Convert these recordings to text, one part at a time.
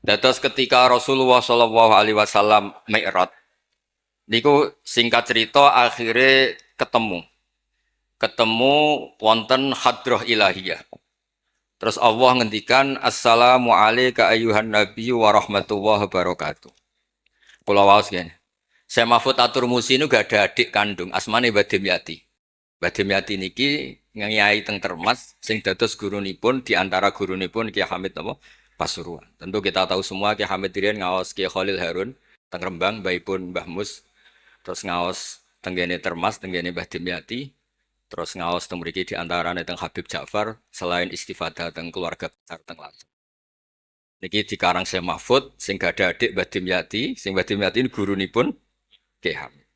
Dados ketika Rasulullah Shallallahu Alaihi Wasallam Mi'raj, niku singkat cerita akhirnya ketemu wonten hadroh ilahiyah. Terus Allah ngendikan Assalamu alayka ayyuhan nabiyyu wa rahmatullahi wa barakatuh. Kula waos ngene. Saya Mahfud Atur Musi ini gak ada adik kandung, asmane Badim Yati. Badim Yati niki ngiyai teng Termas, sing dados gurunipun di antara gurunipun Ki Hamid napa Pasuruan. Tentu kita tahu semua Ki Hamid Rian ngaos Ki Khalil Harun teng Rembang, baipun Mbah Mus, terus ngaos tenggene Termas, tenggene Badim Yati, terus ngaos teng mriki di antarane teng Habib Ja'far, selain istifadah teng keluarga besar teng Lampung. Niki dikarang Syekh Mahfud, sing gak ada adik Badim Yati, sing Badim Yati ini gurunipun Ki Hamid.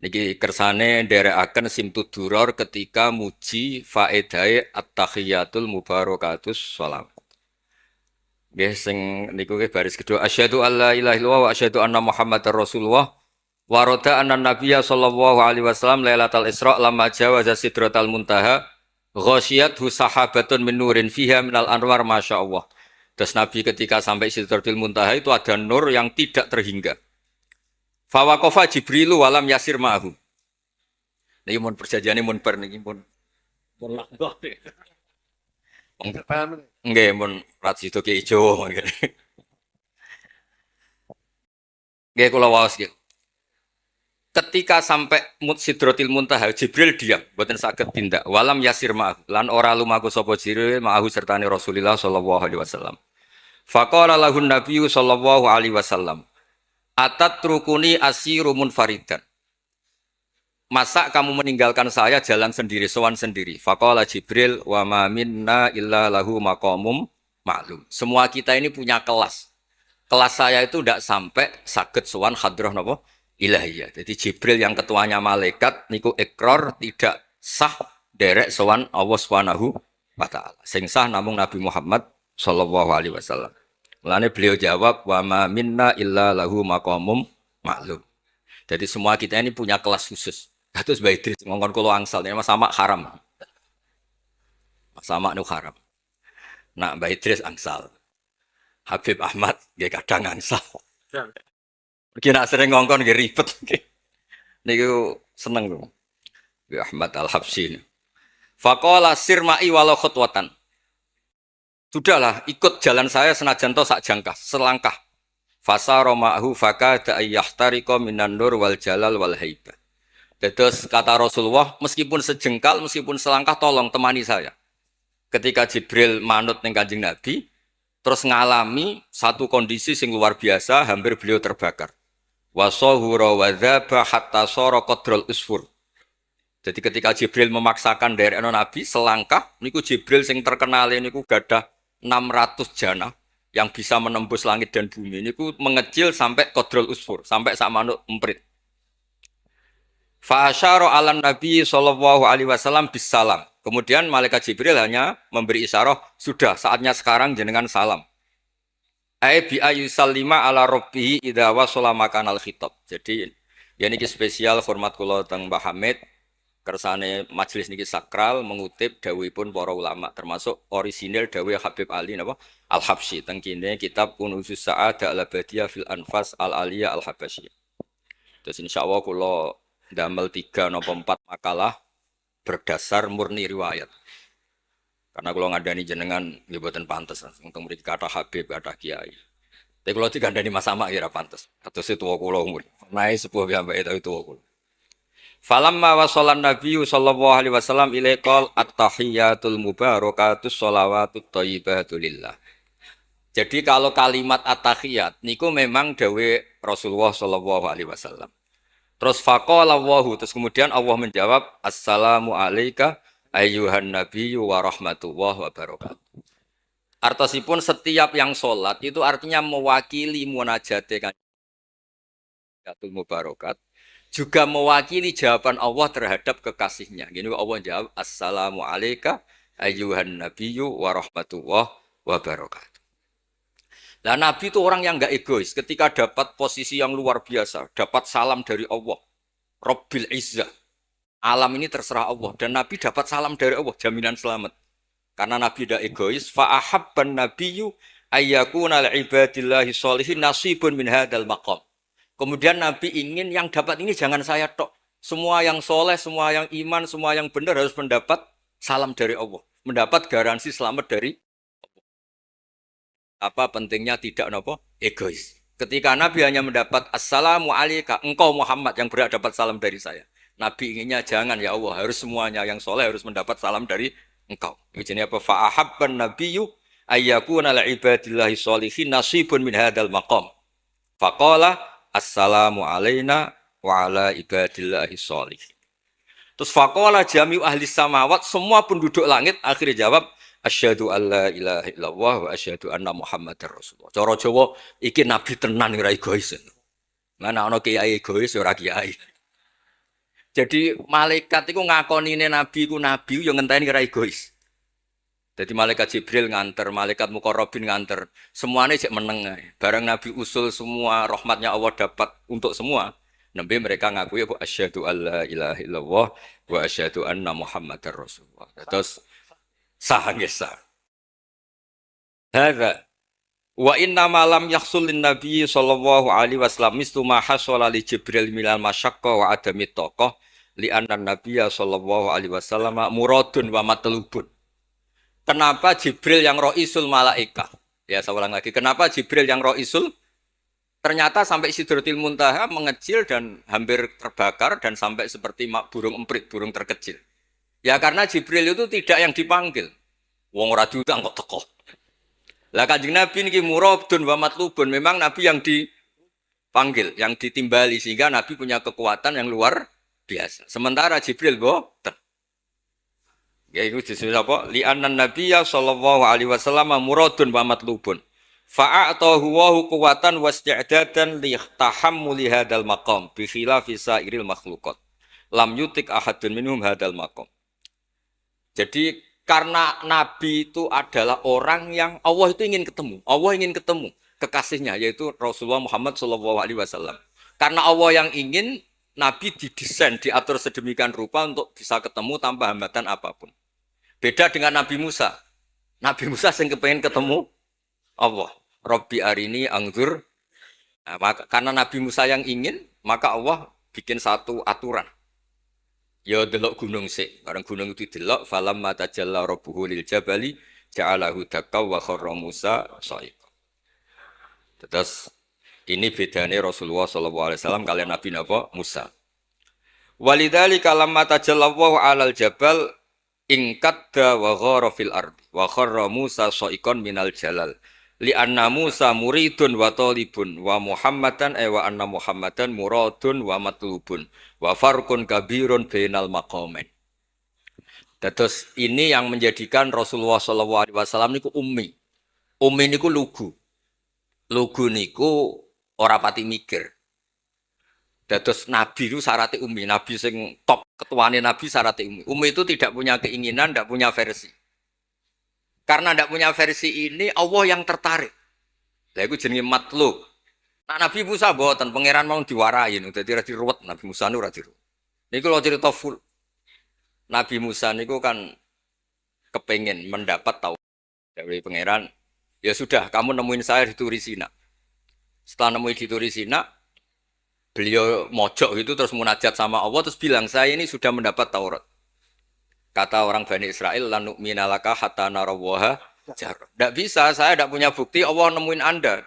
Niki kersane nderekaken Simtud-Duror ketika muji faedahe at-tahiyatul mubarakatus sholawat. Nggih sing niku baris kedua asyhadu alla ilaha illallah wa asyhadu anna muhammadar rasulullah wa rada anna nabiyya sallallahu alaihi wasallam lailatal isra lamma jawaza sidratal muntaha ghasyiyathu sahabatun min nurin fiha minal anwar masyaallah. Terus Nabi ketika sampai sidratul muntaha itu ada nur yang tidak terhingga. Fawaqafa Jibrilu walam yasir ma'hu. Niki mun perjanjiane mun bar niki mun laknah. Nggih mun rat situ ki ijo nggih. Nggih kula waos nggih. Ketika sampai Sidratil Muntaha Jibril diam, mboten saged tindak. Walam yasir ma'hu lan ora lumaku sapa Jibril ma'hu sertane Rasulullah sallallahu alaihi wasallam. Faqala lahun nabiyyu sallallahu alaihi wasallam Atat trukuni asiru munfaridan. Masa kamu meninggalkan saya jalan sendiri, sowan sendiri. Faqala Jibril wa ma minna illa lahu maqamum ma'lum. Semua kita ini punya kelas. Kelas saya itu tidak sampai saged sowan hadrah napa ilahiyah. Jadi Jibril yang ketuanya malaikat niku ikrar tidak sah derek sowan Allah Subhanahu wa taala. Sing sah namung Nabi Muhammad sallallahu alaihi wasallam. Mulane beliau jawab wa ma minna illa lahu maqamum ma'lum. Jadi semua kita ini punya kelas khusus. Terus Mbak Idris ngongkon kula angsal ini sama haram. Sama nu haram. Nah Mbak Idris angsal. Habib Ahmad nggih kadang angsal. Pergi nak sering ngongkon nggih ribet nggih. Niku seneng lho. Mbak Ahmad Al-Habsyi. Faqala sirma'i walau khutwatan. Sudahlah, ikut jalan saya senajan to sak jangkah, selangkah. Fasara ma'hu fakada ayyahtariqa minan nur wal jalal wal haibah. Terus kata Rasulullah, meskipun sejengkal, meskipun selangkah, tolong temani saya. Ketika Jibril manut ning Kanjeng Nabi, terus ngalami satu kondisi sing luar biasa, hampir beliau terbakar. Wasahura wa dzaba hatta sara qadrul usfur. Jadi ketika Jibril memaksakan dari Nabi selangkah, niku Jibril sing terkenal niku gadah 600 jana yang bisa menembus langit dan bumi. Niku mengecil sampai qadrul usfur, sampai sak manuk emprit. Fa asyara 'alan Nabi sallallahu alaihi wasallam bisalam. Kemudian malaikat Jibril hanya memberi isyarat, sudah saatnya sekarang jenengan salam. Ai bi ayusallima ala rabbih idza wasala makanal khitab. Jadi ya niki spesial hormat kula teng Mbah Hamid. Kersane majelis niki sakral mengutip dawuhipun para ulama termasuk orisinil dawuh Habib Ali napa Al-Habsyi teng kene kitab Kunuzus Sa'adah Al-Abadiyah fil Anfas Al-Aliyah Al-Habasyiyah. Terus insyaallah kula ndamel 3 napa 4 makalah berdasar murni riwayat. Karena kula ngandani jenengan nggih boten pantes teng mriki kata Habib kata Kiai. Tapi kula digandani Mas Sama ya ora pantes. Kados tuwa kula umur. Nae sepuh piyambake tapi tuwa kula. Falamma wasallan nabiyyu sallallahu alaihi wasallam ilaikal at-tahiyatul mubarakatus sholawatut thayyibatu lillah. Jadi kalau kalimat at-tahiyat niku memang dawe Rasulullah sallallahu alaihi wasallam. Terus faqala Allahu terus kemudian Allah menjawab assalamu alayka ayyuhan nabiyyu wa rahmatullahi wa barakatuh. Artosipun setiap yang sholat itu artinya mewakili munajate kanjeng mubarakat. Juga mewakili jawaban Allah terhadap kekasihnya. Gini Allah jawab, assalamu alayka ayyuhan nabiyyu wa rahmatullah wa barakatuh. Nah Nabi itu orang yang enggak egois. Ketika dapat posisi yang luar biasa, dapat salam dari Allah, Rabbil Izzah. Alam ini terserah Allah. Dan Nabi dapat salam dari Allah, jaminan selamat. Karena Nabi tidak egois, fa'ahabban nabiyyu ayyakuna ibadillahi sholihin nasibun min hadzal maqam. Kemudian Nabi ingin yang dapat ini jangan saya tok. Semua yang soleh, semua yang iman, semua yang benar harus mendapat salam dari Allah. Mendapat garansi selamat dari apa pentingnya tidak nopo egois. Ketika Nabi hanya mendapat assalamu alaika engkau Muhammad yang berhak dapat salam dari saya. Nabi inginnya jangan ya Allah harus semuanya yang soleh harus mendapat salam dari engkau. Ini apa fa'ahabban nabiyyu ayyakuna li ibadillahi sholihin nasibun min hadzal maqam. Faqala assalamu alaina wa ala ibadillahi sholihin. Terus faqala jami'u ahli samawat semua penduduk langit akhirnya jawab asyhadu alla ilaha illallah wa asyhadu anna muhammadar rasulullah. Cara Jawa iki nabi tenan ora egois. Mana ana kiai egois ora kiai. Jadi malaikat iku ngakonine nabi ku nabi yo ngenteni ora egois. Jadi malaikat Jibril nganter, malaikat Muqarrabin nganter, semuanya cek meneng ae. Bareng nabi usul semua rahmatnya Allah dapat untuk semua. Nabi mereka ngaku ya asyhadu alla ilaha illallah wa asyhadu anna muhammadar rasulullah. Terus sah nggih sah. Hadza wa inna ma lam yahsul lin nabi sallallahu alaihi wasallam mislu ma hasala li Jibril minal masyaqqa wa adami taqah li anna nabiyya sallallahu alaihi wasallam muradun wa matlubun. Kenapa Jibril yang roisul malaikah? Ya saya ulang lagi. Kenapa Jibril yang roisul? Ternyata sampai Sidratil Muntaha mengecil dan hampir terbakar dan sampai seperti burung emprit, burung terkecil. Ya karena Jibril itu tidak yang dipanggil. Wong ora diundang kok teko. Lah Kanjeng Nabi niki muradun wa matlubun, memang Nabi yang dipanggil, yang ditimbali sehingga Nabi punya kekuatan yang luar biasa. Sementara Jibril boten. Ya itu disebut apa? Li'annan nabiyya sallallahu alaihi wasallam muradun wa matlubun. Fa'atahu wa quwwatan wasti'dadan li tahammuli hadzal maqam bi khilafi sa'iril makhluqat. Lam yutik ahadun minhum hadzal maqam. Jadi karena Nabi itu adalah orang yang Allah itu ingin ketemu. Allah ingin ketemu kekasihnya yaitu Rasulullah Muhammad SAW. Karena Allah yang ingin, Nabi didesain, diatur sedemikian rupa untuk bisa ketemu tanpa hambatan apapun. Beda dengan Nabi Musa. Nabi Musa yang kepengen ketemu Allah. Rabbi arini anggur. Nah, karena Nabi Musa yang ingin, maka Allah bikin satu aturan. Ya delok gunung sik, bareng gunung itu delok falamma tajalla rabbuhu lil jabali ja'alahu dakka wa kharra Musa sha'iqa. Terus ini bedane Rasulullah sallallahu alaihi wasallam kalian Nabi napa Musa. Walidzalika lamma tajalla Allahu 'alal jabal ingkadda wa ghara fil ardi wa kharra Musa sha'iqan minal jalal. Li anna Musa muridun wa talibun wa Muhammadan wa anna Muhammadan muradun wa matlubun wa farqun kabirun bainal maqamain. Terus ini yang menjadikan Rasulullah sallallahu alaihi wasallam niku ummi. Ummi niku lugu. Lugu niku ora pati mikir. Terus Nabi itu syaratnya ummi, Nabi sing top ketuane Nabi syaratnya ummi. Ummi itu tidak punya keinginan, tidak punya versi. Karena tidak punya versi ini, Allah yang tertarik. Lah iku jenenge matlub. Nah, Nabi Musa boten pangeran mau diwarai, dadi ra diruwet Nabi Musa niku ra diruwet. Niku lho cerita full. Nabi Musa niku kan kepengen mendapat tahu dari pangeran. Ya sudah, kamu nemuin saya di Turi Sina. Setelah nemuin di Turi Sina, beliau mojok gitu terus munajat sama Allah terus bilang, "Saya ini sudah mendapat Taurat." Kata orang Bani Israel, "Lan nu'mina laka hatta narawaha jarra." Tidak bisa, saya tidak punya bukti Allah nemuin Anda.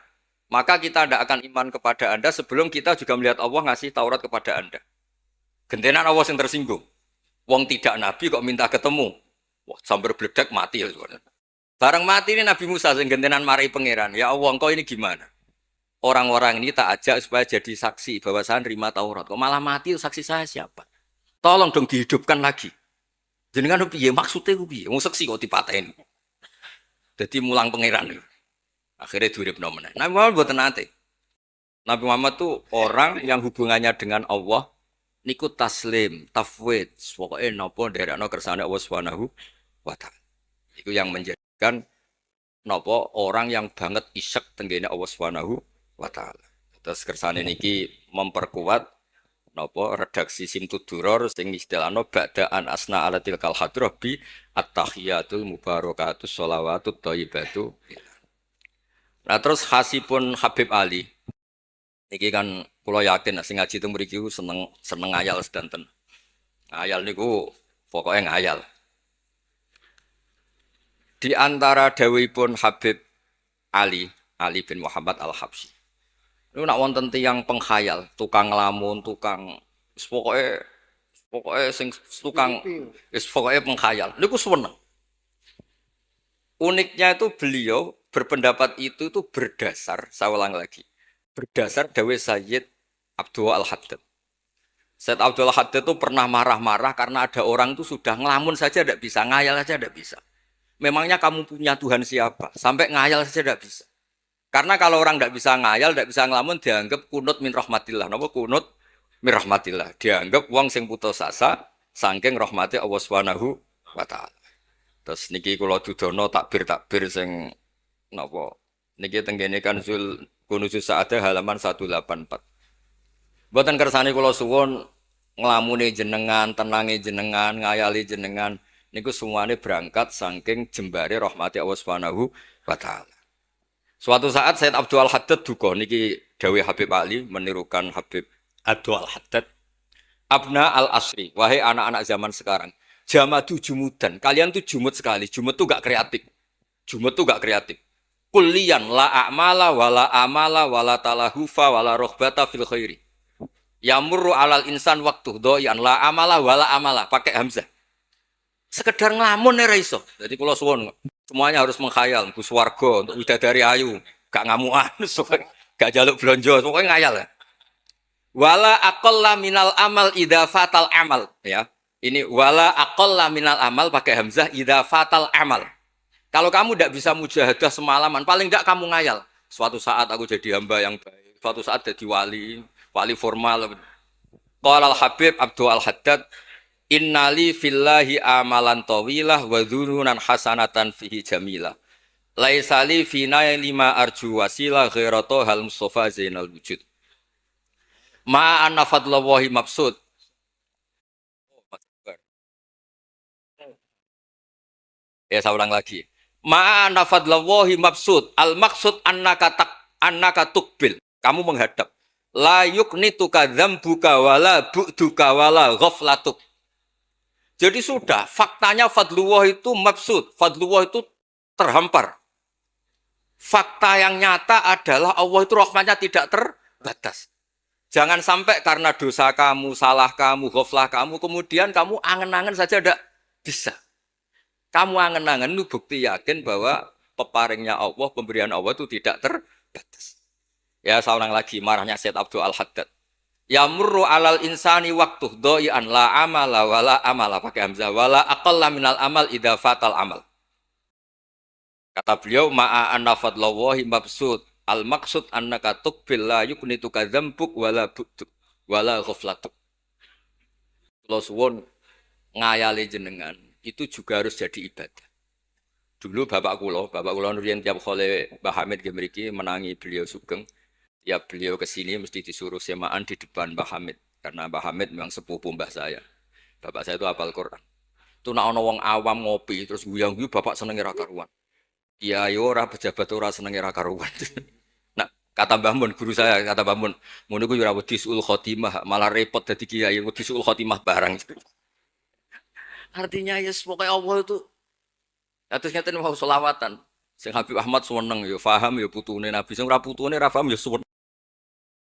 Maka kita tidak akan iman kepada Anda sebelum kita juga melihat Allah ngasih Taurat kepada Anda. Gentenan Allah yang tersinggung. Wong tidak Nabi kok minta ketemu. Wah, sambar beledak mati ya. Barang mati ini Nabi Musa yang gentenan marahi pangeran. Ya Allah, engkau ini gimana? Orang-orang ini tak ajak supaya jadi saksi bahwa saya nerima Taurat. Kok malah mati, saksi saya siapa? Tolong dong dihidupkan lagi. Jenengan piye maksudnya ku piye? Wong seksi kok dipateni. Dadi mulang pangeran. Akhirnya diuripno meneh. Nabi Muhammad mboten nate. Nabi Muhammad tuh orang yang hubungannya dengan Allah niku taslim, tafwid, pokoke napa nderekno kersane Allah Subhanahu wa taala. Iku yang menjadikan napa orang yang banget isyek tenggene Allah Subhanahu wa taala. Terus kersane niki memperkuat napa redaksi Simtud Duror sing istilahno ba'daan asna ala tilkal hadrah bi at-tahiyatul mubarakatus sholawatut thayyibatu. Nah terus khasipun Habib Ali, iki kan kula yakin sing ngaji teng mriki seneng seneng ngayal sedanten. Ngayal niku pokoknya ngayal. Di antara dawuhipun Habib Ali, Ali bin Muhammad Al-Habsyi. Niku nak wonten tiyang penghayal, tukang nglamun, tukang pokoknya pokoknya sing tukang pokoknya penghayal. Niku seneng. Uniknya itu beliau berpendapat itu berdasar, saya ulang lagi, berdasar dawuh Sayyid Abdul Al-Haddad. Sayyid Abdul Al-Haddad itu pernah marah-marah karena ada orang itu sudah ngelamun saja tidak bisa, ngayal saja tidak bisa. Memangnya kamu punya Tuhan siapa? Sampai ngayal saja tidak bisa. Karena kalau orang tidak bisa ngayal, tidak bisa ngelamun, dianggap kunut min rahmatillah. Napa kunut min rahmatillah? Dianggap wong sing putus asa saking rahmati Allah Subhanahu wa taala. Terus niki kula dudono takbir sing napa niki tenggene kan Zul Kunuzus Sa'adah halaman 184. Mboten kersane kula suwun nglamune jenengan, tenange jenengan, ngayali jenengan niku semuanya berangkat saking jembare rahmati Allah Subhanahu wa taala. Suatu saat Sayyid Abdul Haddad duka niki dawuh Habib Ali menirukan Habib Abdul Haddad. Abna al-asri, wahai anak-anak zaman sekarang. Jamadu jumudan. Kalian tuh jumud sekali. Jumud tuh gak kreatif. Jumud tuh gak kreatif. Kullian la a'mala wala amala wala talahufa wala rohbata fil khairi. Yamurru alal insan waktu doyan la amala wala amala. Pakai hamzah. Sekedar ngelamun ora iso. Jadi kula suwun semuanya harus menghayal. Gus warga untuk widadari ayu. Gak ngamuan. Gak jaluk blonjo. Pokoknya ngayal ya. Wala aqalla minal amal idza fatal amal. Ya. Ini wala aqalla minal amal pakai hamzah idza fatal amal. Kalau kamu tidak bisa mujahadah semalaman, paling tidak kamu ngayal. Suatu saat aku jadi hamba yang baik, suatu saat jadi wali formal. Qala al-Habib Abdul Al-Haddad, innali fillahi amalan tawilah wa dhununan hasanatan fihi jamilah. Laisali fina lima arju wasilah ghairatu hal mustafa zainal wujud. Ma anna fadlallahi mabsud. Ya saya ulang lagi. Ma'ana fadlallahi mabsud. Al-maksud annaka tukbil. Kamu menghadap. La yuknituka dzambuka wala bu'duka wala ghaflatuk. Jadi sudah, faktanya fadlullah itu mabsud. Fadlullah itu terhampar. Fakta yang nyata adalah Allah itu rahmatnya tidak terbatas. Jangan sampai karena dosa kamu, salah kamu, ghaflah kamu, kemudian kamu angen-angen saja tidak bisa. Kamu angen-angen itu bukti yakin bahwa peparingnya Allah, pemberian Allah itu tidak terbatas. Ya saya ulang lagi marahnya Sayyid Abdul Al-Haddad. Ya murru alal insani waktu doyan la amala wala amala pakai hamzah wala aqalla minal amal idza fatal amal. Kata beliau ma'a anna fadlallahi mabsud. Al maksud annaka tuqbil la yuknituka dzambuk wala buduk wala ghaflatuk. Kula suwun ngayali jenengan itu juga harus jadi ibadah. Dulu bapak kula nurian tiap kali Mbah Hamid mriki menangi beliau sugeng. Tiap beliau ke sini mesti disuruh semaan di depan Mbah Hamid karena Mbah Hamid memang sepupu mbah saya. Bapak saya itu hafal Quran. Itu nak ono wong awam ngopi terus guyang-guyu bapak senenge ra karuan. Kiai ora pejabat ora senenge ra karuan. Nah, kata Mbah Mun guru saya, kata Mbah Mun, ngono ku yo ora wedi suul khotimah, malah repot dadi kiai wedi suul khotimah barang. Artinya ya yes, pokoknya Allah itu atus ngaten mau selawatan. Sing Habib Ahmad seneng ya paham ya putune Nabi. Sing ora putune ora paham ya seneng.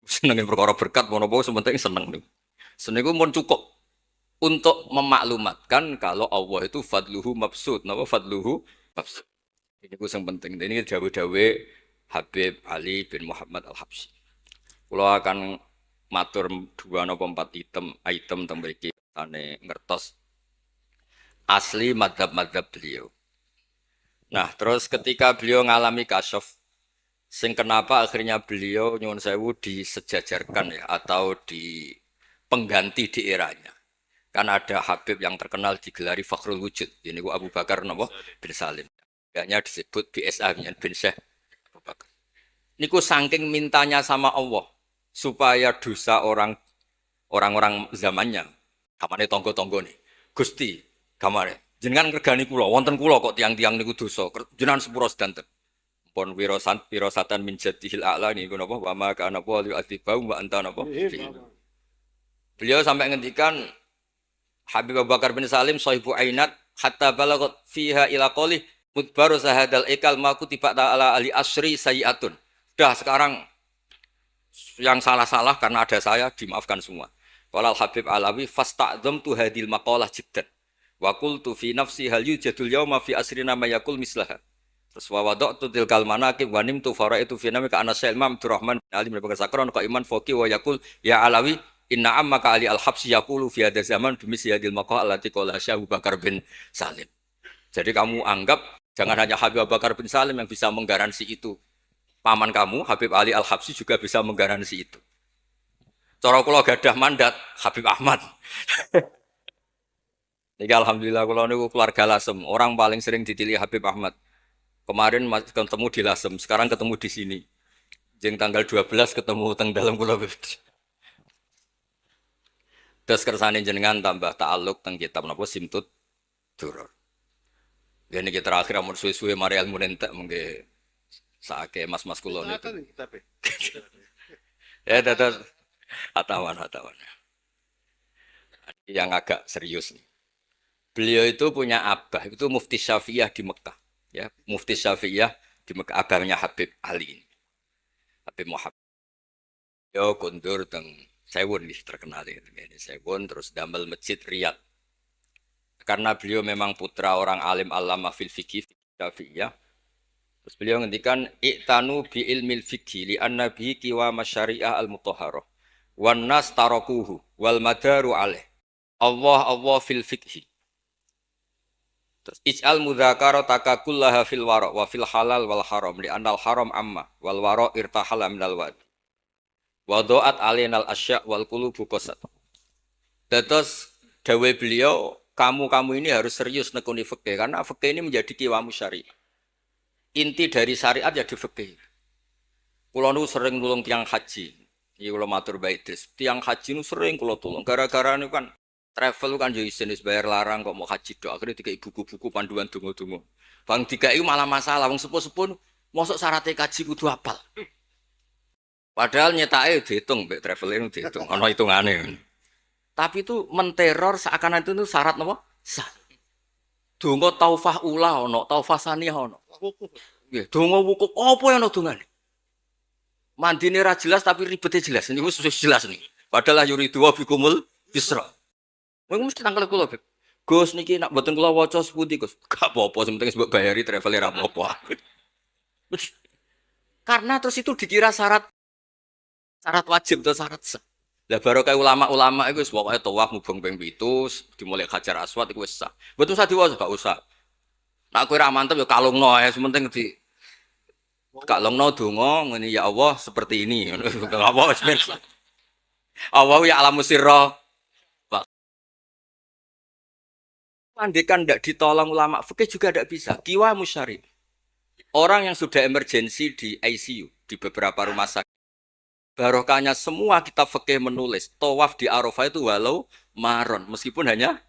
Senenge perkara berkat mono-mono sementing seneng niku. Seneng mun cukup untuk memaklumatkan kalau Allah itu fadluhu mabsud. Napa fadluhu mabsud. Ini ku sing penting. Ini dawuh-dawuh Habib Ali bin Muhammad Al-Habsyi. Kula akan matur 2 napa 4 item teng mriki tane ngertos asli madhab-madhab beliau. Nah, terus ketika beliau ngalami kasyaf, sing kenapa akhirnya beliau nyuwun sewu disejajarkan ya atau di pengganti di eranya. Kan ada Habib yang terkenal digelari Fakhrul Wujud. Ini ku Abu Bakar napa bin Salim. Hanya disebut BSA bin Syekh Abu Bakar. Niku saking mintanya sama Allah supaya dosa orang-orang zamannya, kamane tonggo-tonggo nih. Gusti kamare jenengan ngregani kula wonten kula kok tiang-tiang niku dosa jenengan sepura sedanten pon wirosatan min jadihil a'la niku napa wa ma kana wa yu'adzibahum wa anta napa. Beliau sampai ngendikan Habib Abu Bakar bin Salim sahibu ainat hatta balagot fiha ila qoli mudbaru sahadal ikal maku tiba ta'ala ali asri sayiatun. Dah sekarang yang salah-salah karena ada saya dimaafkan semua. Walal Habib Alawi fasta'dzam tu hadil maqalah jiddan. Wa qultu fi nafsi hal yujadul yauma fi asrina ma yaqul mislaha. Terus wa wada'tu tilkal manaqib wa nimtu faraitu fi namika ana Imam Abdurrahman bin Ali bin Bakar Sakron ka iman foki wa yaqul ya Alawi inna ammaka Ali al-Habsyi yaqulu fi hadha zaman bimisli hadil maqalah allati qala Syekh Abu Bakar bin Salim. Jadi kamu anggap jangan hanya Habib Abu Bakar bin Salim yang bisa menggaransi itu. Paman kamu Habib Ali Al-Habsyi juga bisa menggaransi itu. Cara kula gadah mandat Habib Ahmad. Niki alhamdulillah kula niku keluarga Lasem, orang paling sering dipilih Habib Ahmad. Kemarin ketemu di Lasem, sekarang ketemu di sini. Jeng tanggal 12 ketemu teng dalam kula. Terus kersane jenengan tambah ta'alluq teng kitab napa Simtud Duror. Dene iki terakhir amun suwe-suwe mari ilmu entek mengke saake mas-mas kula niku. Ya dados atawan. Yang agak serius nih. Beliau itu punya abah, itu Mufti Syafi'iyah di Mekah. Ya, Mufti Syafi'iyah di Mekah, abahnya Habib Ali. Habib Muhammad. Beliau kondur teng Sewun nih terkenal ini. Sewun terus damel masjid Riyadh. Karena beliau memang putra orang alim alama fil fikih Syafi'iyah. Terus beliau ngendikan iktanu bi ilmil fikhi li anna bihi qiwa masyari'ah al-mutahharah. Wan nas tarakuhu wal madaru alaih. Allah fil fikhi. Terus ij'al mudzakarata kullaha fil wara wa fil halal wal haram li anal haram amma wal wara irtahala minal wad. Wa do'at alinal asya' wal qulubu qasat. Terus dawuh beliau, kamu ini harus serius nekuni fikih karena fikih ini menjadi qiwamu syariah. Inti dari syariat ya di fikih. Kula nu sering nulung tiang haji. Iki kula matur bae Idris. Tiang haji nu sering kula tulung gara-gara niku kan travel kan yo isin wis bayar larang kok mau haji dok. Akhirnya dikai buku-buku panduan donga-donga. Bang dikai malah masalah wong sepuh-sepuh mosok syaratnya kaji kudu hafal. Padahal nyetake diitung mbek traveler diitung ana hitungane. Tapi itu menteror seakan itu syarat napa? Sah. Donga taufah ula ana, taufah saniyah ana. Nggih, donga wukuf apa yang ana dongane? Mandine ra jelas tapi ribete jelas. Niku wis jelas nih. Padahal yuridu wa bikumul yusra. Wong mesti tangkel kula, Beb. Gus niki nak mboten kula waca sepundi, Gus? Gak apa-apa, sing penting mbok bayari traveler ra apa-apa. Karena terus itu dikira syarat wajib atau syarat sah. Lah barokah ulama-ulama iku wis pokoke tawaf mubeng ping 7 dimulai Hajar Aswad iku wis sah. Mboten usah diwaca, gak usah. Nek kowe ra mantep ya kalungno ae, sementing di kalungno donga ngene ya Allah seperti ini. Apa wis pirsa. Allah ya alamu sirra. Andekan tidak ditolong ulama fikih juga tidak bisa. Kiwa musyari. Orang yang sudah emergensi di ICU di beberapa rumah sakit. Barokahnya semua kitab fikih menulis tawaf di Arafah itu walau maron meskipun hanya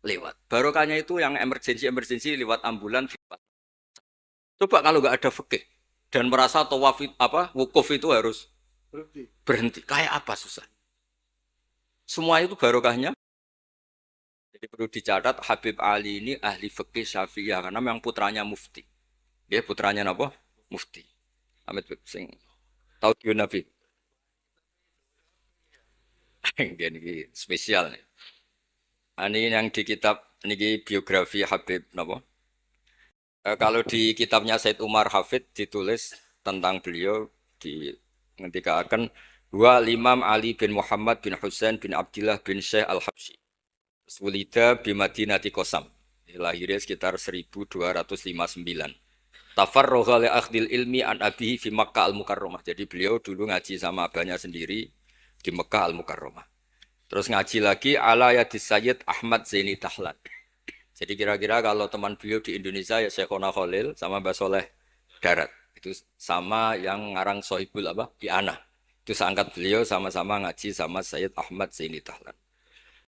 lewat. Barokahnya itu yang emergensi lewat ambulan. Coba kalau nggak ada fikih dan merasa tawaf wukuf itu harus berhenti. Kayak apa susah? Semua itu barokahnya. Jadi perlu dicatat Habib Ali ini ahli fikih Syafi'iyah karena memang putranya mufti. Dia putranya apa? Mufti. Amit sing tahu dia Nabi. Dia ini spesial nih. Ini yang di kitab ini biografi Habib napa? Kalau di kitabnya Said Umar Hafid ditulis tentang beliau di ngendikaken wa Imam Ali bin Muhammad bin Husain bin Abdullah bin Syekh Al-Habsyi. Sulida bi Madinati Qasam. Lahirnya sekitar 1259. Tafarragha li akhdil ilmi an abihi fi Makkah Al-Mukarramah. Jadi beliau dulu ngaji sama abahnya sendiri di Mekah Al-Mukarramah. Terus ngaji lagi ala yadis Sayyid Ahmad Zaini Dahlan. Jadi kira-kira kalau teman beliau di Indonesia ya Syekhona Khalil sama Mbah Soleh Darat. Itu sama yang ngarang Sohibul Bi'anah. Itu seangkat beliau sama-sama ngaji sama Sayyid Ahmad Zaini Dahlan.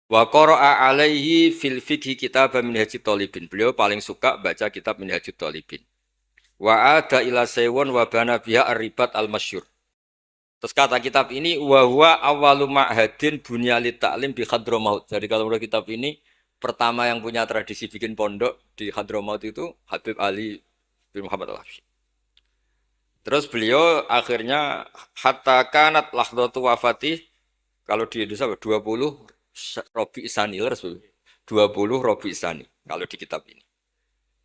Wa qara'a alaihi fil fiqhi kitab Minhajut Thalibin. Beliau paling suka baca kitab Minhajut Thalibin. Wa ada ila sewon wa bana biha ar-ribat al-masyhur. Terus kata kitab ini wa huwa awwalu ma'hadin bunya li ta'lim bi Hadramaut. Jadi kalau menurut kitab ini pertama yang punya tradisi bikin pondok di Hadramaut itu Habib Ali bin Muhammad Al-Habsyi. Terus beliau akhirnya hatta kanat lahdatu wafati kalau di Indonesia 20 Robi Isani 20 Robi Isani kalau di kitab ini.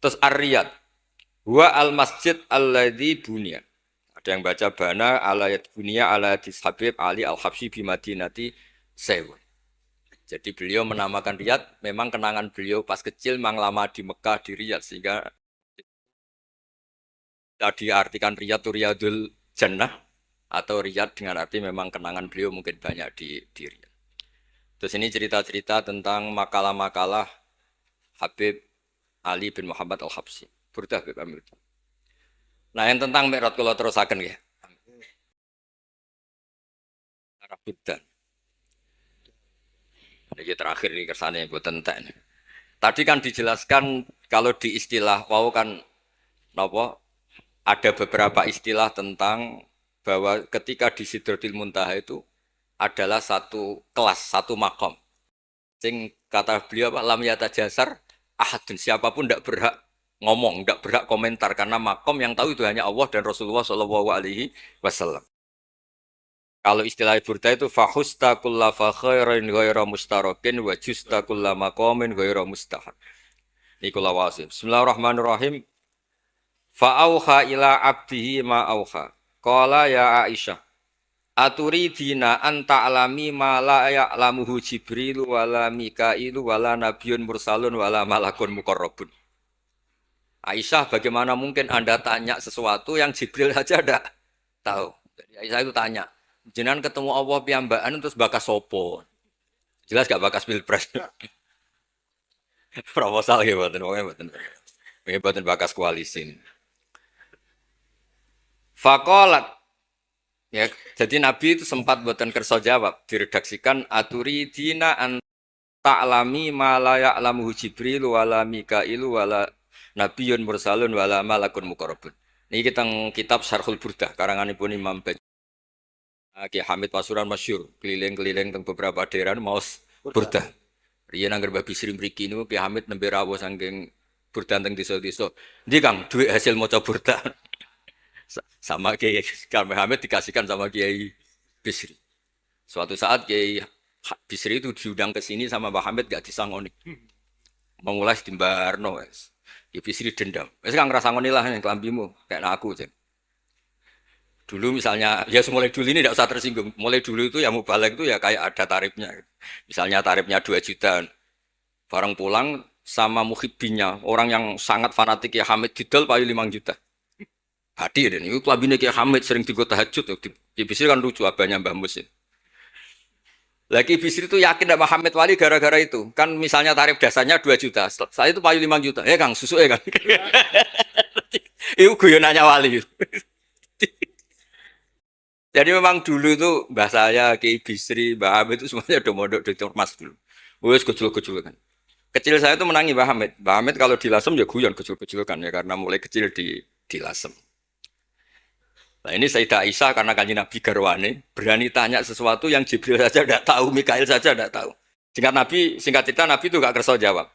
Terus Ar-Riyad huwa al-masjid alladzi bunya. Ada yang baca bana alayat bunya alayat Habib Ali Al-Habsyi bi Madinati Sewon. Jadi beliau menamakan Riyadh memang kenangan beliau pas kecil memang lama di Mekah di Riyadh sehingga tadi artikan Riyadh itu Riyadul Jannah atau Riyadh dengan arti memang kenangan beliau mungkin banyak di Riyadh. Terus ini cerita-cerita tentang makalah-makalah Habib Ali bin Muhammad Al-Habsyi. Burdah Habib Amir. Nah yang tentang Mi'raj kalau terusaken ya. Arabidan. Ini terakhir ini kersane buat entek. Tadi kan dijelaskan kalau di istilah wau kan napa ada beberapa istilah tentang bahwa ketika di Sidratil Muntaha itu adalah satu kelas, satu makom. Sing kata beliau apa lam yata jasar ahadun siapapun tidak berhak ngomong, tidak berhak komentar karena makom yang tahu itu hanya Allah dan Rasulullah Shallallahu Alaihi Wasallam. Kalau istilah burda itu fahusta kulla fakhairin ghaira mustarakin wa justa kulla maqamin ghaira mustahar. Ini kula wasim. Bismillahirrahmanirrahim. Fa'auha ila abdihi ma auha. Qala ya Aisyah. Aturidina an ta'lami ma la ya'lamuhu Jibril wala Mikailu wala nabiyyun mursalun wala malakun muqarrabun. Aisyah, bagaimana mungkin Anda tanya sesuatu yang Jibril saja tidak tahu. Jadi Aisyah itu tanya, jenengan ketemu Allah piyambakan terus bakas sopo. Jelas gak bakas pilpres. Proposal ya mboten bakas koalisi. Faqalat ya, jadi Nabi itu sempat mboten kersa jawab, diredaksikan aturi dina an ta'lami ma la ya'lamuhu Jibril wala Mikailu wala nabiyyun mursalun wala malakun muqarrabun. Niki teng kitab Syarhul Burdah karanganipun Imam Bajuri. Ki Hamid Pasuruan masyhur, keliling-keliling teng beberapa daerah maos Burdah. Riyen anggar Mbah Bisri mriki niku Ki Hamid nembe rawuh saking Burdah teng desa-desa. Ndi Kang, duit hasil maca Burdah. Sama Kiai Kang Hamid dikasihkan sama Kiai Bisri. Suatu saat Kiai Bisri itu diundang ke sini sama Mbah Hamid gak disangoni. Memulai di Mbarno wes. Kiai Bisri dendam. Wes Kang ngrasangoni lah yang kelambimu kayak aku aja. Dulu misalnya, ya mulai dulu ini tidak usah tersinggung. Mulai dulu itu yang mubalek itu ya kayak ada tarifnya. Misalnya tarifnya 2 juta. Barang pulang sama muhibbinya, orang yang sangat fanatik ya Hamid didol payu 5 juta. Hati dan itu kelabine Kiai Hamid sering digo tahajud. Kiai Bisri kan lucu abahnya Mbah Mus. Lagi Bisri itu yakin sama Hamid Wali gara-gara itu. Kan misalnya tarif dasarnya 2 juta. Saya itu payu 5 juta. Kang, susu ya Kang. Itu guyonannya Wali. Jadi memang dulu itu mbah saya, Kiai Bisri, Mbah Hamid itu semuanya udah mondok di Ormas dulu. Wes kecil-kecil kan. Kecil saya itu menangi Mbah Hamid. Mbah Hamid kalau dilasem ya guyon kecil-kecil kan ya karena mulai kecil dilasem. Nah ini Sayyidah Aisyah karena kanjeng Nabi garwane berani tanya sesuatu yang Jibril saja tidak tahu, Mikail saja tidak tahu. Singkat cerita Nabi itu gak kersa jawab.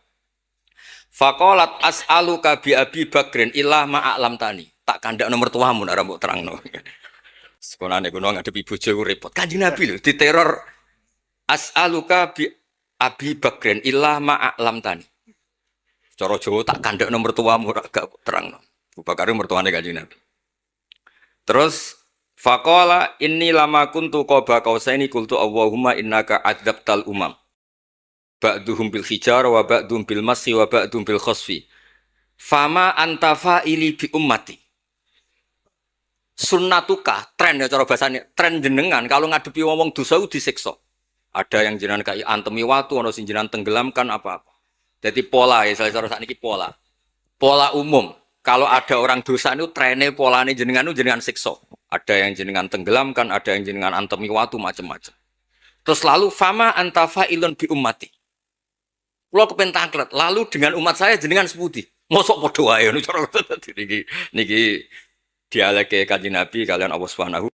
Faqalat as'aluka bi Abi Bakrin illah ma'alam tani. Tak kandak nomor tuamu nak rambut terangno. Sekolahnya gunung ngadepi bojo repot. Kanjeng Nabi lho diteror as'aluka bi Abi Bakrin illah ma'alam tani. Cara Jawa tak kandak nomor tuamu gak terangno. Abu Bakar mertuane kanjeng Nabi. Terus faqala inni lama kuntu qaba qausaini qultu Allahumma innaka adzabtal umam. Ba'duhum bil hijar wa ba'dhum bil masi wa ba'dhum bil khasfi. Fama anta fa'ili bi ummati. Sunnatuka, tren ya cara bahasane, tren jenengan kalau ngadepi wong dosa disiksa. Ada yang jenengan kaya antemi watu, ana sing jenengan tenggelamkan apa-apa. Jadi pola ya cara sakniki pola. Pola umum. Kalau ada orang dosa itu trennya polanya jenengan itu jenengan siksa. Ada yang jenengan tenggelamkan, ada yang jenengan antemi watu macam-macam. Terus lalu fama anta fa'ilun bi ummati. Kulo kepen tanglet, lalu dengan umat saya jenengan seputi. Mosok padha wae ngono cara niki dialeke Kanjeng Nabi kalian Allah Subhanahu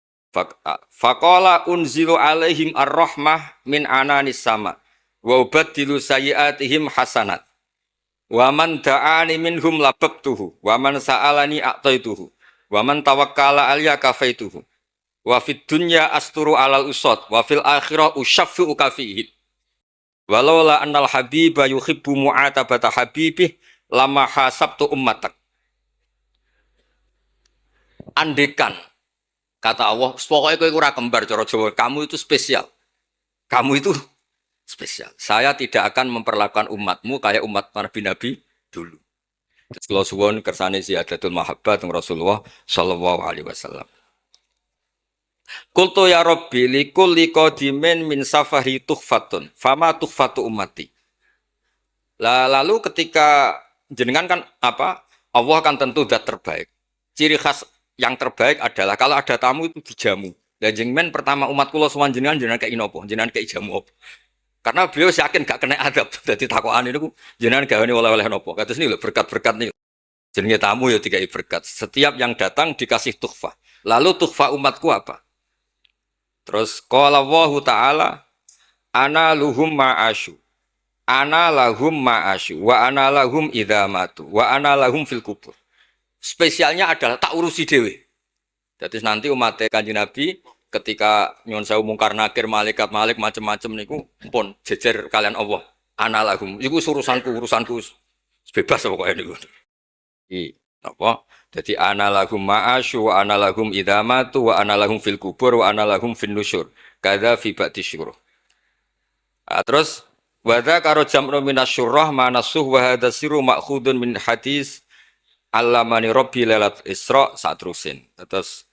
faqala unzilu alaihim ar-rahmah min ananis sama wa ubaddilu sayyiatihim hasanat wa man da'ani minhum lababtuhu wa man sa'alani a'taituhu wa man tawakkala alayya kafaituhu wa fid dunya asturu alal usad wa fil akhirah usyaffi'u kafihi walaula annal habiba yuhibbu mu'atabata habibih lama hasabtu ummatak. Andekan kata Allah, pokoknya kowe ora kembar cara Jawa, kamu itu spesial. Kamu itu spesial. Saya tidak akan memperlakukan umatmu kayak umat Nabi-Nabi dulu. Kalau suwun kersane ziyadatul mahabbah teng Rasulullah sallallahu alaihi wasallam. Qultu ya Rabbi likulli qadimin min safari tuhfatun, fama tuhfatu ummati. Lalu ketika jenengan kan apa? Allah kan tentu zat terbaik. Ciri khas yang terbaik adalah kalau ada tamu itu dijamu. Dan jenengan pertama umat kula sowan jenengan kayak inopo, jenengan kayak jamu apa? Karena beliau yakin gak kena adab. Dadi takokan niku jenengan gawane oleh-oleh napa? Kados niku berkat-berkat niku. Jenenge tamu ya dikai berkat. Setiap yang datang dikasih tuhfah. Lalu tuhfah umatku apa? Terus qala Allahu taala ana luhum ma'asyu. Ana lahum ma'asyu wa ana lahum idza matu wa ana lahum fil kubur. Spesialnya adalah tak urusi dewe. Jadi nanti umat Kanjeng Nabi ketika nyuwun sewu mungkar nakir malaikat malik macam-macam niku pun jejer kalian Allah. Ana lahum. Iku urusanku bebas pokoknya niku. Apa? Jadi ana lahum ma'asyu wa ana lahum idza matu wa ana lahum fil kubur wa ana lahum fin nusyur. Kadza fi ba'di syuruh. Terus wadza karo jam'u minasyurrah manasuh wa hadza siru ma'khudun min hadis Allamani Rabbi lailat Isra satrusin. Terus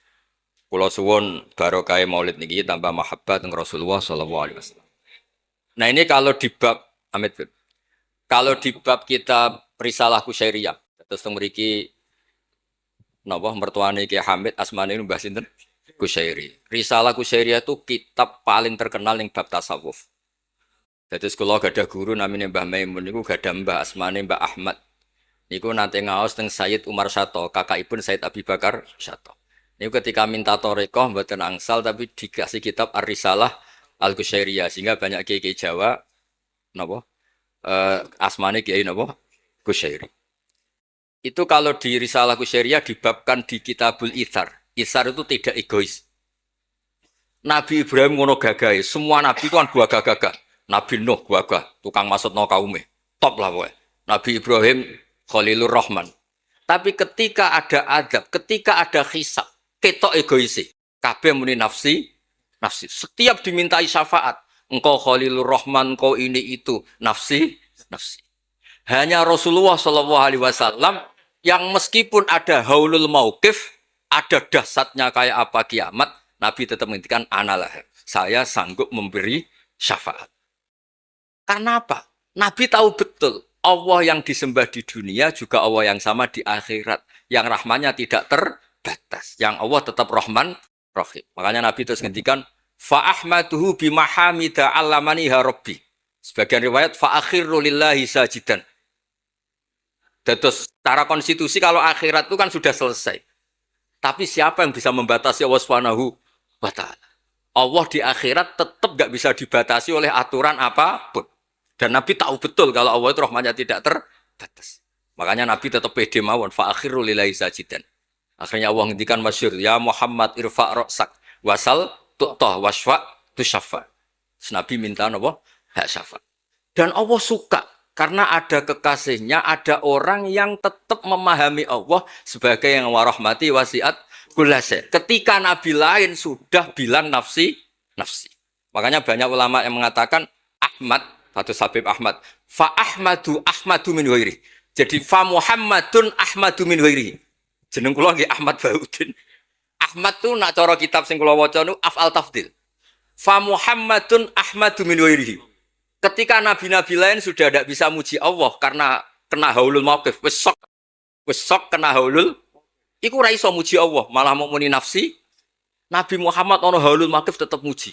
kula suwun barokah Maulid niki tambah mahabbat dengan Rasulullah sallallahu alaihi wasallam. Nah, ini kalau di bab Amit. Kalau di bab kitab Risalah Kusyairiyah, terus mriki napa mertuane Ki Hamid asmane Mbah sinten? Kusyairi. Risalah Kusyairiyah itu kitab paling terkenal ning bab tasawuf. Dadi kula gadah guru namine Mbah Maimun niku gadah Mbah asmane Mbah Ahmad. Niku nanti ngaos teng Sayyid Umar Sato, kakakipun Sayyid Abi Bakar Sato. Niku ketika minta thariqah mboten angsal tapi dikasih kitab Ar-Risalah Al-Kusyairiyah sehingga banyak kiai Jawa napa asmane kiai napa Kusyairi. Itu kalau di Risalah Kusyairiyah dibabkan di Kitabul Itsar. Itsar itu tidak egois. Nabi Ibrahim ngono gagahe, semua nabi itu kan gagah-gagah. Nabi Nuh gagah, tukang maksudno kaume. Top lah pokoknya. Nabi Ibrahim Khalilur Rahman. Tapi ketika ada adab, ketika ada hisab, ketok egoisi. Kabeh muni nafsi. Setiap dimintai syafaat, engkau Khalilur Rahman, engkau ini itu, nafsi. Hanya Rasulullah Shallallahu Alaihi Wasallam yang meskipun ada haulul mauqif, ada dahsyatnya kayak apa kiamat, Nabi tetap menghentikan analah. Saya sanggup memberi syafaat. Karena apa? Nabi tahu betul. Allah yang disembah di dunia juga Allah yang sama di akhirat. Yang rahmannya tidak terbatas. Yang Allah tetap Rahman, Rahim. Makanya Nabi terus ngendikan, fa'ahmaduhu bimahamida allamaniha rabbi. Sebagian riwayat, fa'akhirru lillahi sajidan. Terus secara konstitusi kalau akhirat itu kan sudah selesai. Tapi siapa yang bisa membatasi Allah Subhanahu wa ta'ala? Allah di akhirat tetap gak bisa dibatasi oleh aturan apapun. Dan Nabi tahu betul kalau Allah itu rahmatnya tidak terbatas. Makanya Nabi tetap pede mawon fa akhiru lillahi sajidan. Akhirnya Allah ngendikan masyhur, ya Muhammad irfa' ra'sak wasal tu'tah wasfa' tusaffa. Nabi minta napa? Hak syafaat. Dan Allah suka karena ada kekasihnya, ada orang yang tetap memahami Allah sebagai yang warahmati wasiat kullase. Ketika Nabi lain sudah bilang nafsi. Makanya banyak ulama yang mengatakan Ahmad Fatus Habib Ahmad. Fa Ahmadu min ghairi. Jadi fa Muhammadun Ahmadu min ghairi. Jeneng kula nggih Ahmad Baudin. Ahmad tu nak cara kitab sing kula waca niku af'al tafdil. Fa Muhammadun Ahmadu min ghairi. Ketika nabi-nabi lain sudah tidak bisa muji Allah karena kena haulul mauqif, wis sok kena haulul, iku ora iso muji Allah, malah mau muni nafsi. Nabi Muhammad ono haulul mauqif tetap muji.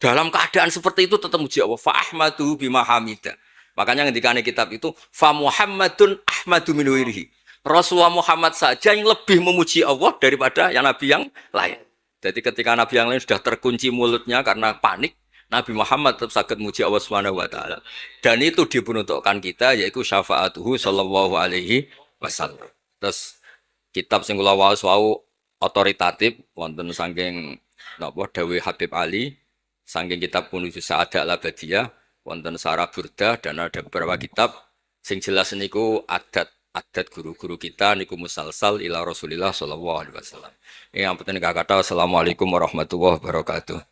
Dalam keadaan seperti itu tetap muji Allah. Fa ahmadu bima hamida. Makanya ngendikane kitab itu fa Muhammadun ahmadu min wirihi. Rasulullah Muhammad saja yang lebih memuji Allah daripada yang nabi yang lain. Jadi ketika nabi yang lain sudah terkunci mulutnya karena panik, Nabi Muhammad tetap sakit muji Allah Subhanahu wa taala. Dan itu diperuntukkan kita yaitu syafaatuhu sallallahu alaihi wasallam. Terus kitab sing kula waos wau otoritatif wonten saking napa dawuh Habib Ali, saking kitab Kunuz Sa'adah Al-Abadiyah, wonten Sarah Burdah dan ada beberapa kitab sing jelas niku adat guru-guru kita niku musalsal ila Rasulillah sallallahu alaihi wasallam. Yang penting kata assalamualaikum warahmatullahi wabarakatuh.